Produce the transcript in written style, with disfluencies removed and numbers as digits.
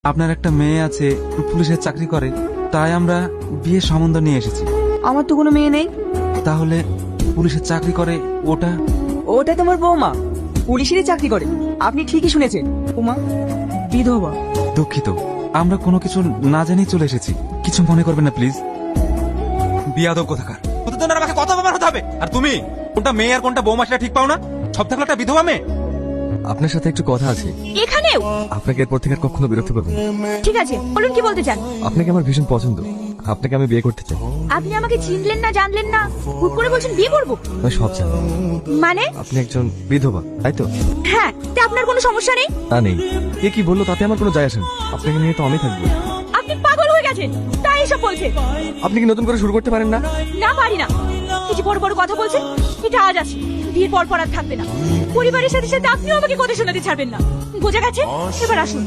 আপনার একটা মেয়ে আছে, পুলিশের চাকরি করে, তাই আমরা বিয়ের সম্বন্ধ নিয়ে এসেছি। আমার তো কোনো মেয়ে নেই। তাহলে পুলিশের চাকরি করে ওটা? ওটা তোমার বৌমা, পুলিশেরই চাকরি করে। আপনি ঠিকই শুনেছেন, বৌমা বিধবা। দুঃখিত, আমরা কোনো কিছু না জানিয়ে চলে এসেছি, কিছু মনে করবেন না প্লিজ। বিয়াদব কোথাকার, প্রতিদিন আমাকে কত ব্যবহার হতে হবে? আর তুমি কোনটা মেয়ে আর কোনটা বৌমা সেটা ঠিক পাও না? সব থাকলে একটা বিধবা মেয়ে। আপনার সাথে একটু কথা আছে। এখানেও? আপনাকে এরপর থেকে আর কখনো বিরক্ত করবো না। ঠিক আছে, বলুন কি বলতে চান। আপনাকে আমার ভীষণ পছন্দ, আপনাকে আমি বিয়ে করতে চাই। আপনি আমাকে চিনলেন না, জানলেন না, হুট করে বলছেন বিয়ে করবো? আমি সব জানি। মানে? আপনি একজন বিধবা, তাই তো? হ্যাঁ, তা আপনার কোনো সমস্যা নেই? তা নেই, কে কি বললো তাতে আমার কোনো যায় আসে না। আপনাকে নিয়ে তো আমি থাকবো। আপনি পাগল হয়ে গেছেন, তাই এসব বলছেন? আপনি কি নতুন করে শুরু করতে পারেন না? না, পারি না। এই যে বড় বড় কথা বলছেন, এটা আজ আছে, বিয়ের পর আর থাকবে না। পরিবারের সাথে সাথে আপনিও আমাকে কথা শোনাতে ছাড়বেন না, বোঝা গেছে? এবার আসুন।